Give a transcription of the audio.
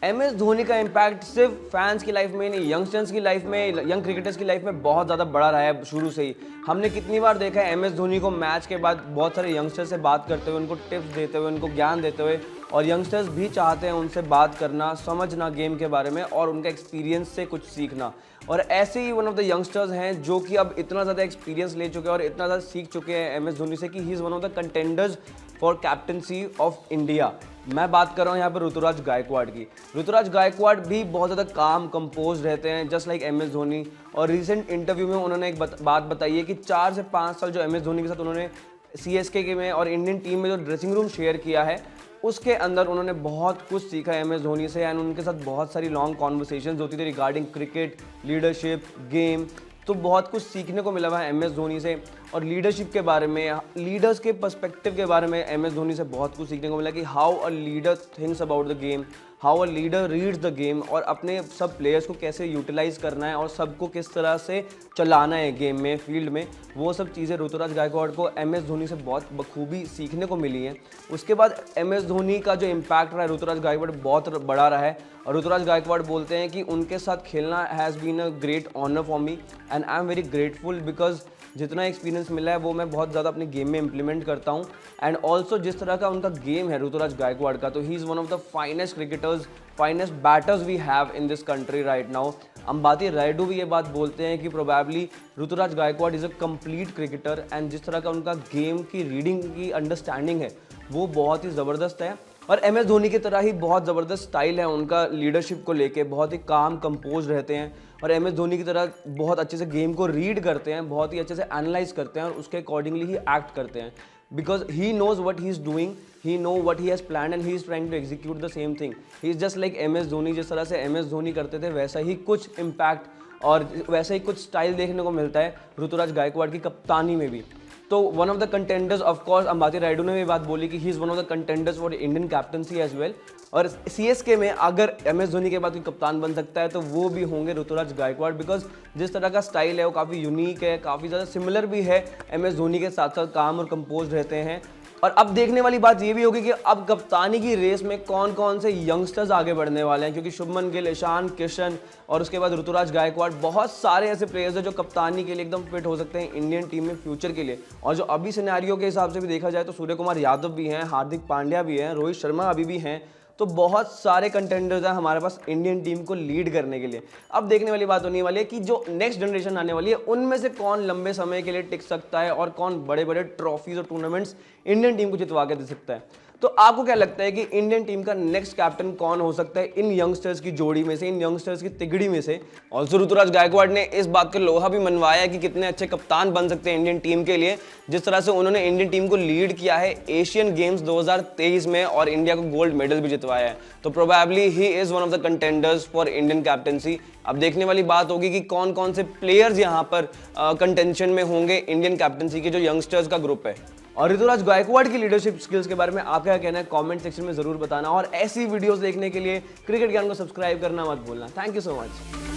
MS Dhoni का impact सिर्फ fans की लाइफ में नहीं, यंगस्टर्स की लाइफ में, यंग क्रिकेटर्स की लाइफ में बहुत ज़्यादा बड़ा रहा है शुरू से ही। हमने कितनी बार देखा है MS धोनी को मैच के बाद बहुत सारे यंगस्टर्स से बात करते हुए, उनको टिप्स देते हुए, उनको ज्ञान देते हुए, और यंगस्टर्स भी चाहते हैं उनसे बात करना, समझना गेम के बारे में और उनके एक्सपीरियंस से कुछ सीखना। और ऐसे ही वन ऑफ द यंगस्टर्स हैं जो कि अब इतना ज़्यादा एक्सपीरियंस ले चुके हैं और इतना ज़्यादा सीख चुके हैं MS धोनी से कि he is one of the contenders for captaincy of India. मैं बात कर रहा हूँ यहाँ पर ऋतुराज गायकवाड़ की। ऋतुराज गायकवाड़ भी बहुत ज़्यादा काम कंपोज रहते हैं जस्ट लाइक MS धोनी। और रिसेंट इंटरव्यू में उन्होंने एक बात बताई है कि 4 से 5 साल जो MS धोनी के साथ उन्होंने CSK के में और इंडियन टीम में जो ड्रेसिंग रूम शेयर किया है उसके अंदर उन्होंने बहुत कुछ सीखा है MS धोनी से। एंड उनके साथ बहुत सारी लॉन्ग कॉन्वर्सेशंस होती थी रिगार्डिंग क्रिकेट, लीडरशिप, गेम। तो बहुत कुछ सीखने को मिला हुआ है MS धोनी से। और लीडरशिप के बारे में, लीडर्स के पर्सपेक्टिव के बारे में MS धोनी से बहुत कुछ सीखने को मिला कि how a leader thinks about the game, how a leader reads the game, और अपने सब प्लेयर्स को कैसे यूटिलाइज करना है और सबको किस तरह से चलाना है गेम में, फील्ड में। वो सब चीज़ें ऋतुराज गायकवाड़ को MS धोनी से बहुत बखूबी सीखने को मिली हैं। उसके बाद MS धोनी का जो इम्पैक्ट रहा है ऋतुराज गायकवाड़ बहुत बड़ा रहा है। और ऋतुराज गायकवाड़ बोलते हैं कि उनके साथ खेलना has been a great honour for me and I am very grateful because जितना एक्सपीरियंस मिला है वो मैं बहुत ज़्यादा अपने गेम में इंप्लीमेंट करता हूँ। एंड ऑल्सो जिस तरह का उनका गेम है ऋतुराज गायकवाड़ का, तो he is one of the finest cricketers, finest batters we have in this country right now. Ambati Rayudu भी ये बात बोलते हैं कि probably Ruturaj Gaikwad is a complete cricketer. And जिस तरह का उनका गेम की रीडिंग की अंडरस्टैंडिंग है वो बहुत ही ज़बरदस्त है। और MS धोनी की तरह ही बहुत ज़बरदस्त स्टाइल है उनका लीडरशिप को लेके, बहुत ही काम कंपोज रहते हैं। और MS धोनी की तरह बहुत अच्छे से गेम को रीड करते हैं, बहुत ही अच्छे से एनालाइज करते हैं और उसके अकॉर्डिंगली ही एक्ट करते हैं। Because he knows what he is doing, he know what he has plan and he is trying to execute the same thing. He is just like MS Dhoni. जिस तरह से MS धोनी करते थे वैसा ही कुछ इम्पैक्ट और वैसा ही कुछ स्टाइल देखने को मिलता है ऋतुराज गायकवाड़ की कप्तानी में भी। तो one of the contenders, of course Ambati Rayudu ने भी बात बोली कि he is one of the contenders for Indian captaincy as well. और CSK में अगर MS धोनी के बाद कोई कप्तान बन सकता है तो वो भी होंगे ऋतुराज गायकवाड़। बिकॉज जिस तरह का स्टाइल है वो काफ़ी यूनिक है, काफ़ी ज़्यादा सिमिलर भी है MS धोनी के साथ साथ काम और कंपोज रहते हैं। और अब देखने वाली बात ये भी होगी कि अब कप्तानी की रेस में कौन कौन से यंगस्टर्स आगे बढ़ने वाले हैं, क्योंकि शुभमन गिल, ईशान किशन और उसके बाद ऋतुराज गायकवाड़, बहुत सारे ऐसे प्लेयर्स हैं जो कप्तानी के लिए एकदम फिट हो सकते हैं इंडियन टीम में फ्यूचर के लिए। और जो अभी सिनेरियो के हिसाब से भी देखा जाए तो सूर्य कुमार यादव भी हैं, हार्दिक पांड्या भी हैं, रोहित शर्मा अभी भी हैं। तो बहुत सारे कंटेंडर्स हैं हमारे पास इंडियन टीम को लीड करने के लिए। अब देखने वाली बात होने वाली है कि जो नेक्स्ट जनरेशन आने वाली है उनमें से कौन लंबे समय के लिए टिक सकता है और कौन बड़े बड़े ट्रॉफीज और टूर्नामेंट्स इंडियन टीम को जितवा के दे सकता है। तो आपको क्या लगता है कि इंडियन टीम का नेक्स्ट कैप्टन कौन हो सकता है इन यंगस्टर्स की जोड़ी में से, इन यंगस्टर्स की तिगड़ी में से? ऑल्सो ऋतुराज गायकवाड़ ने इस बात का लोहा भी मनवाया है कि कितने अच्छे कप्तान बन सकते हैं इंडियन टीम के लिए, जिस तरह से उन्होंने इंडियन टीम को लीड किया है एशियन गेम्स 2023 में और इंडिया को गोल्ड मेडल भी जितवाया है। तो probably he is one of the contenders for Indian captaincy. अब देखने वाली बात होगी कि कौन कौन से प्लेयर्स यहाँ पर कंटेंशन में होंगे इंडियन कैप्टनसी के जो यंगस्टर्स का ग्रुप है। और ऋतुराज गायकवाड़ की लीडरशिप स्किल्स के बारे में आपका क्या कहना है कमेंट सेक्शन में जरूर बताना। और ऐसी वीडियोस देखने के लिए क्रिकेट ज्ञान को सब्सक्राइब करना मत भूलना। Thank you so much.